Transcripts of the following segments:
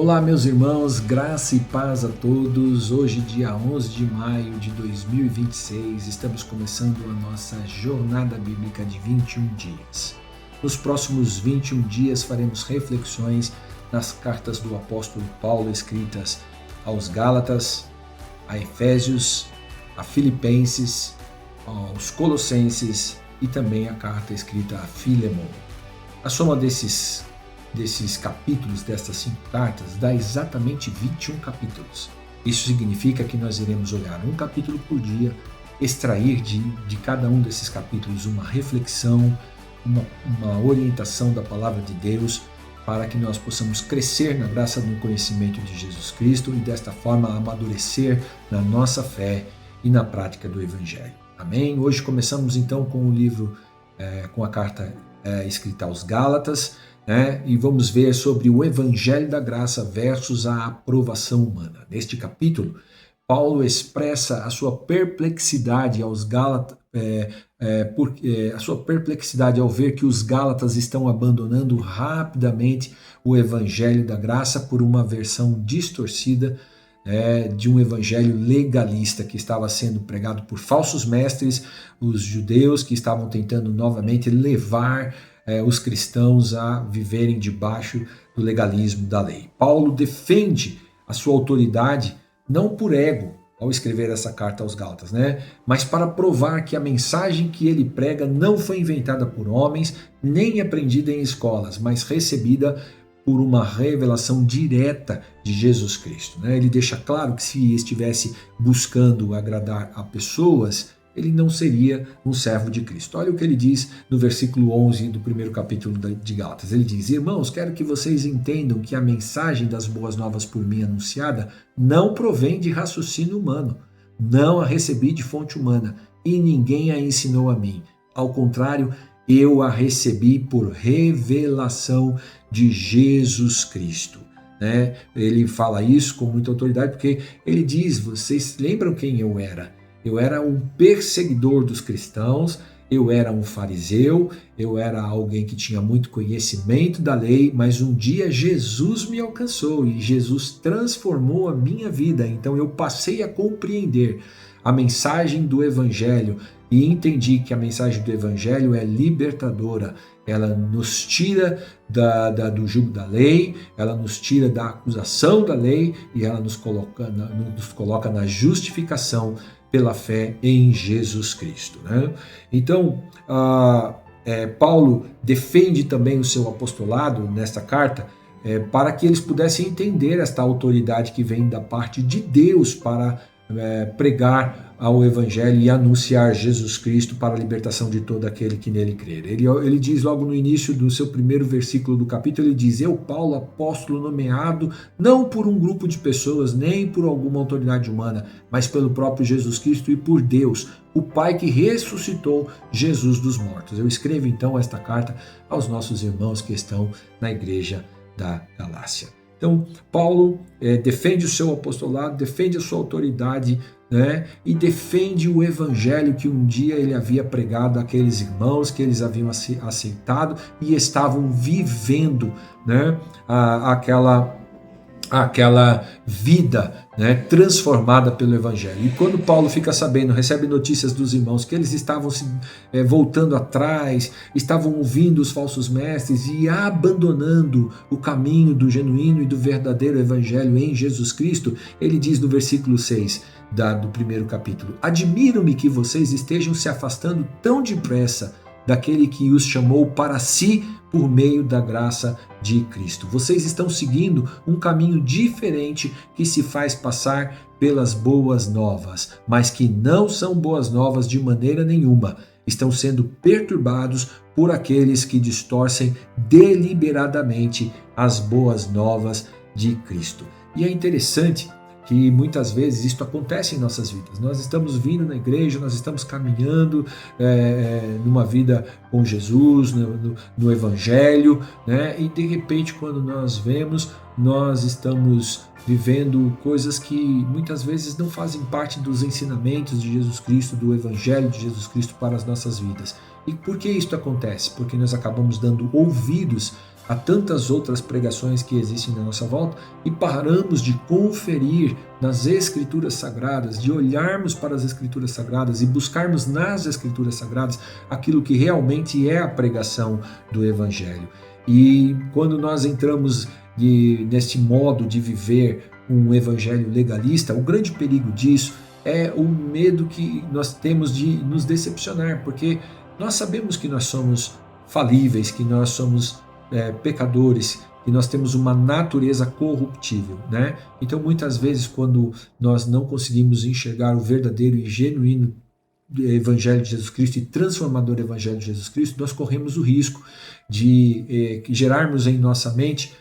Olá, meus irmãos, graça e paz a todos. Hoje, dia 11 de maio de 2026, estamos começando a nossa jornada bíblica de 21 dias. Nos próximos 21 dias, faremos reflexões nas cartas do apóstolo Paulo escritas aos Gálatas, a Efésios, a Filipenses, aos Colossenses e também a carta escrita a Filemon. A soma desses capítulos, destas 5 cartas, dá exatamente 21 capítulos. Isso significa que nós iremos olhar um capítulo por dia, extrair de cada um desses capítulos uma reflexão, uma orientação da palavra de Deus, para que nós possamos crescer na graça do conhecimento de Jesus Cristo e desta forma amadurecer na nossa fé e na prática do Evangelho. Amém? Hoje começamos então com o livro, com a carta escrita aos Gálatas, e vamos ver sobre o Evangelho da Graça versus a aprovação humana. Neste capítulo, Paulo expressa a sua perplexidade aos Gálatas, a sua perplexidade ao ver que os Gálatas estão abandonando rapidamente o Evangelho da Graça por uma versão distorcida de um evangelho legalista que estava sendo pregado por falsos mestres, os judeus que estavam tentando novamente levar os cristãos a viverem debaixo do legalismo da lei. Paulo defende a sua autoridade não por ego ao escrever essa carta aos Gálatas, mas para provar que a mensagem que ele prega não foi inventada por homens, nem aprendida em escolas, mas recebida por uma revelação direta de Jesus Cristo. Ele deixa claro que se estivesse buscando agradar a pessoas, ele não seria um servo de Cristo. Olha o que ele diz no versículo 11 do primeiro capítulo de Gálatas. Ele diz: irmãos, quero que vocês entendam que a mensagem das boas novas por mim anunciada não provém de raciocínio humano, não a recebi de fonte humana, e ninguém a ensinou a mim. Ao contrário, eu a recebi por revelação de Jesus Cristo. Ele fala isso com muita autoridade porque ele diz: vocês lembram quem eu era? Eu era um perseguidor dos cristãos, eu era um fariseu, eu era alguém que tinha muito conhecimento da lei, mas um dia Jesus me alcançou e Jesus transformou a minha vida. Então eu passei a compreender a mensagem do Evangelho e entendi que a mensagem do Evangelho é libertadora. Ela nos tira do jugo da lei, ela nos tira da acusação da lei e ela nos coloca na justificação pela fé em Jesus Cristo. Então, Paulo defende também o seu apostolado nesta carta para que eles pudessem entender esta autoridade que vem da parte de Deus para pregar ao Evangelho e anunciar Jesus Cristo para a libertação de todo aquele que nele crer. Ele diz logo no início do seu primeiro versículo do capítulo, ele diz: eu, Paulo, apóstolo nomeado, não por um grupo de pessoas, nem por alguma autoridade humana, mas pelo próprio Jesus Cristo e por Deus, o Pai que ressuscitou Jesus dos mortos. Eu escrevo então esta carta aos nossos irmãos que estão na igreja da Galácia. Então, Paulo defende o seu apostolado, defende a sua autoridade, e defende o evangelho que um dia ele havia pregado àqueles irmãos que eles haviam aceitado e estavam vivendo aquela vida transformada pelo Evangelho. E quando Paulo fica sabendo, recebe notícias dos irmãos que eles estavam se voltando atrás, estavam ouvindo os falsos mestres e abandonando o caminho do genuíno e do verdadeiro Evangelho em Jesus Cristo, ele diz no versículo 6 do primeiro capítulo: admiro-me que vocês estejam se afastando tão depressa daquele que os chamou para si por meio da graça de Cristo. Vocês estão seguindo um caminho diferente que se faz passar pelas boas novas, mas que não são boas novas de maneira nenhuma. Estão sendo perturbados por aqueles que distorcem deliberadamente as boas novas de Cristo. E é interessante que muitas vezes isso acontece em nossas vidas. Nós estamos vindo na igreja, nós estamos caminhando numa vida com Jesus, no Evangelho, e de repente quando nós vemos, nós estamos vivendo coisas que muitas vezes não fazem parte dos ensinamentos de Jesus Cristo, do Evangelho de Jesus Cristo para as nossas vidas. E por que isso acontece? Porque nós acabamos dando ouvidos a tantas outras pregações que existem na nossa volta e paramos de conferir nas Escrituras Sagradas, de olharmos para as Escrituras Sagradas e buscarmos nas Escrituras Sagradas aquilo que realmente é a pregação do Evangelho. E quando nós entramos neste modo de viver um Evangelho legalista, o grande perigo disso é o medo que nós temos de nos decepcionar, porque nós sabemos que nós somos falíveis, que nós somos pecadores, que nós temos uma natureza corruptível, né? Então, muitas vezes, quando nós não conseguimos enxergar o verdadeiro e genuíno Evangelho de Jesus Cristo e transformador Evangelho de Jesus Cristo, nós corremos o risco de gerarmos em nossa mente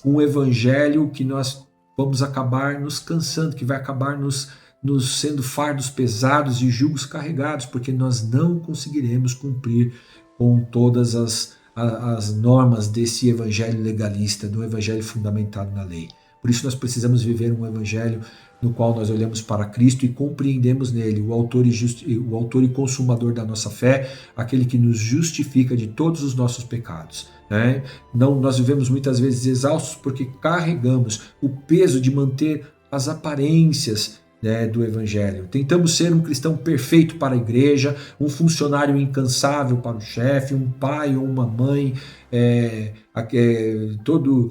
um Evangelho que nós vamos acabar nos cansando, que vai acabar nos sendo fardos pesados e julgos carregados, porque nós não conseguiremos cumprir com todas as normas desse evangelho legalista, do evangelho fundamentado na lei. Por isso nós precisamos viver um evangelho no qual nós olhamos para Cristo e compreendemos nele o autor e consumador da nossa fé, aquele que nos justifica de todos os nossos pecados. Né? Não, nós vivemos muitas vezes exaustos porque carregamos o peso de manter as aparências do Evangelho. Tentamos ser um cristão perfeito para a igreja, um funcionário incansável para o chefe, um pai ou uma mãe todo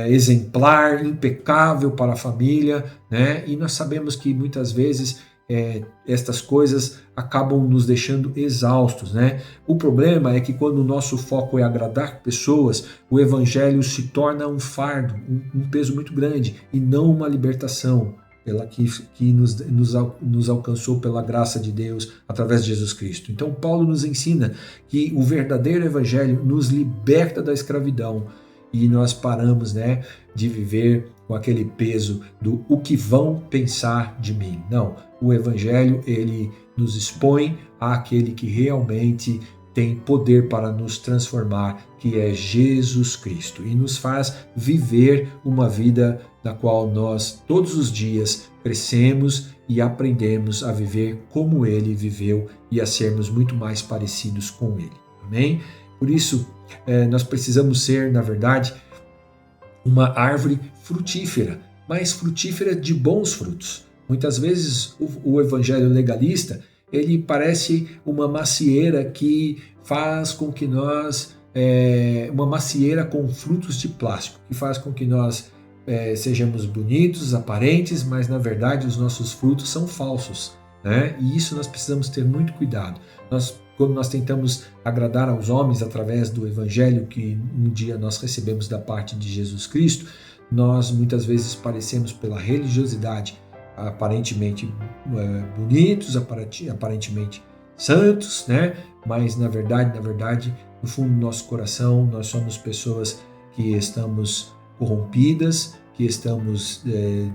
exemplar, impecável para a família, né? E nós sabemos que muitas vezes estas coisas acabam nos deixando exaustos, né? O problema é que quando o nosso foco é agradar pessoas, o Evangelho se torna um fardo, um peso muito grande e não uma libertação que nos alcançou pela graça de Deus através de Jesus Cristo. Então Paulo nos ensina que o verdadeiro Evangelho nos liberta da escravidão e nós paramos de viver com aquele peso do o que vão pensar de mim. Não, o Evangelho ele nos expõe àquele que realmente tem poder para nos transformar, que é Jesus Cristo, e nos faz viver uma vida na qual nós todos os dias crescemos e aprendemos a viver como Ele viveu e a sermos muito mais parecidos com Ele. Amém? Por isso, nós precisamos ser, na verdade, uma árvore frutífera, mas frutífera de bons frutos. Muitas vezes o evangelho legalista ele parece uma macieira que faz com que nós, uma macieira com frutos de plástico, que faz com que nós sejamos bonitos, aparentes, mas na verdade os nossos frutos são falsos, né? E isso nós precisamos ter muito cuidado. Quando nós tentamos agradar aos homens através do evangelho que um dia nós recebemos da parte de Jesus Cristo, nós muitas vezes parecemos pela religiosidade aparentemente bonitos, aparentemente santos, né? Mas na verdade, no fundo do nosso coração, nós somos pessoas que estamos corrompidas, que estamos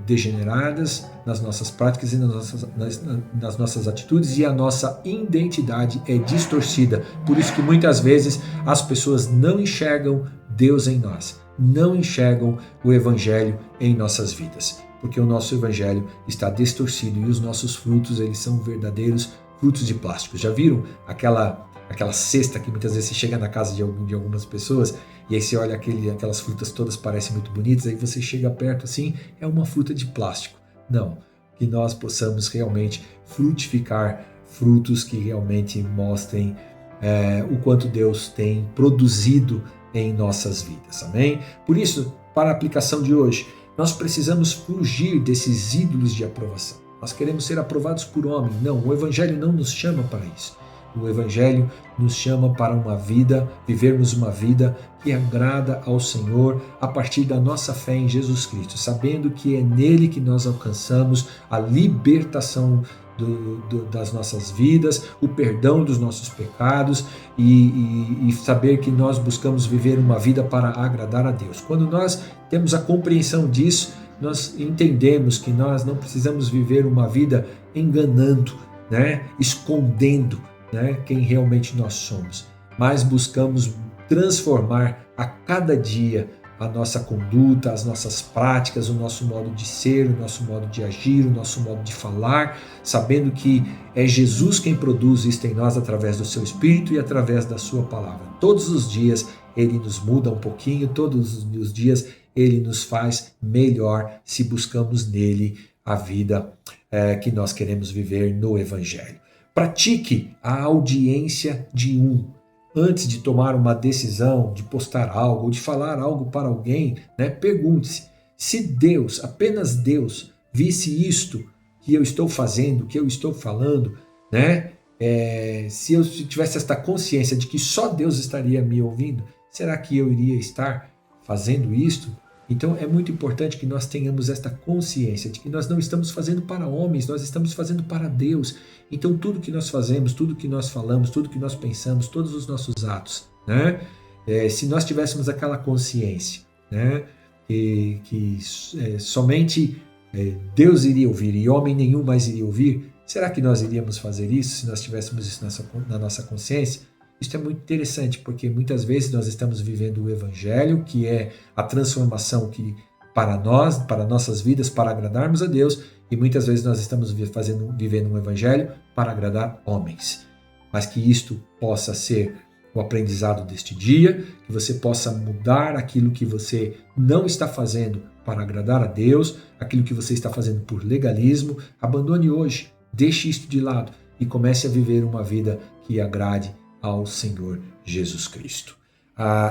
degeneradas nas nossas práticas e nas nossas atitudes, e a nossa identidade é distorcida. Por isso que muitas vezes as pessoas não enxergam Deus em nós, não enxergam o Evangelho em nossas vidas, porque o nosso Evangelho está distorcido e os nossos frutos eles são verdadeiros frutos de plástico. Já viram aquela cesta que muitas vezes você chega na casa de algumas pessoas e aí você olha aquelas frutas todas parecem muito bonitas, aí você chega perto assim, é uma fruta de plástico. Não, que nós possamos realmente frutificar frutos que realmente mostrem o quanto Deus tem produzido em nossas vidas, amém? Por isso, para a aplicação de hoje, nós precisamos fugir desses ídolos de aprovação. Nós queremos ser aprovados por homem. Não, o Evangelho não nos chama para isso. O Evangelho nos chama para vivermos uma vida que agrada ao Senhor a partir da nossa fé em Jesus Cristo, sabendo que é nele que nós alcançamos a libertação das nossas vidas, o perdão dos nossos pecados e saber que nós buscamos viver uma vida para agradar a Deus. Quando nós temos a compreensão disso, nós entendemos que nós não precisamos viver uma vida enganando, escondendo quem realmente nós somos, mas buscamos transformar a cada dia a nossa conduta, as nossas práticas, o nosso modo de ser, o nosso modo de agir, o nosso modo de falar, sabendo que é Jesus quem produz isto em nós através do seu Espírito e através da sua palavra. Todos os dias Ele nos muda um pouquinho, todos os dias Ele nos faz melhor se buscamos nele a vida que nós queremos viver no Evangelho. Pratique a audiência de um. Antes de tomar uma decisão, de postar algo, ou de falar algo para alguém, pergunte-se, se Deus, apenas Deus, visse isto que eu estou fazendo, que eu estou falando, se eu tivesse esta consciência de que só Deus estaria me ouvindo, será que eu iria estar fazendo isto? Então é muito importante que nós tenhamos esta consciência de que nós não estamos fazendo para homens, nós estamos fazendo para Deus. Então tudo que nós fazemos, tudo que nós falamos, tudo que nós pensamos, todos os nossos atos, se nós tivéssemos aquela consciência, que somente Deus iria ouvir e homem nenhum mais iria ouvir, será que nós iríamos fazer isso se nós tivéssemos isso na nossa consciência? Isso é muito interessante, porque muitas vezes nós estamos vivendo o Evangelho, que é a transformação que para nós, para nossas vidas, para agradarmos a Deus, e muitas vezes nós estamos vivendo um Evangelho para agradar homens. Mas que isto possa ser o aprendizado deste dia, que você possa mudar aquilo que você não está fazendo para agradar a Deus, aquilo que você está fazendo por legalismo, abandone hoje, deixe isto de lado e comece a viver uma vida que agrade ao Senhor Jesus Cristo.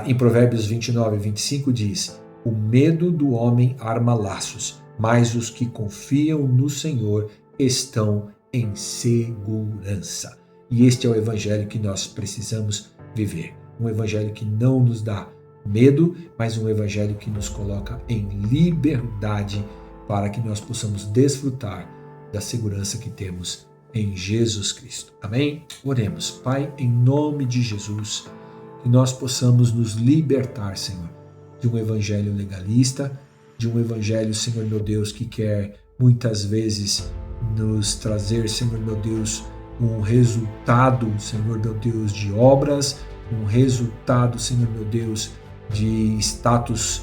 Em Provérbios 29, 25 diz: o medo do homem arma laços, mas os que confiam no Senhor estão em segurança. E este é o evangelho que nós precisamos viver. Um evangelho que não nos dá medo, mas um evangelho que nos coloca em liberdade para que nós possamos desfrutar da segurança que temos em Jesus Cristo. Amém? Oremos. Pai, em nome de Jesus, que nós possamos nos libertar, Senhor, de um evangelho legalista, de um evangelho, Senhor meu Deus, que quer muitas vezes nos trazer, Senhor meu Deus, um resultado, Senhor meu Deus, de obras, um resultado, Senhor meu Deus, de status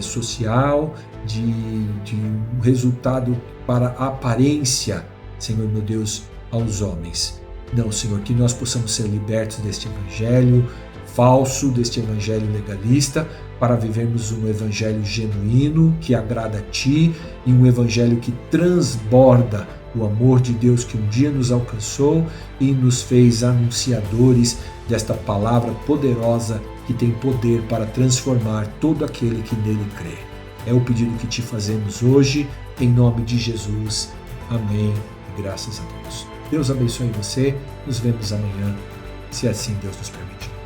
social, de um resultado para a aparência, Senhor meu Deus, aos homens. Não, Senhor, que nós possamos ser libertos deste evangelho falso, deste evangelho legalista, para vivermos um evangelho genuíno, que agrada a Ti, e um evangelho que transborda o amor de Deus que um dia nos alcançou e nos fez anunciadores desta palavra poderosa que tem poder para transformar todo aquele que nele crê. É o pedido que Te fazemos hoje, em nome de Jesus. Amém. Graças a Deus. Deus abençoe você. Nos vemos amanhã, se assim Deus nos permitir.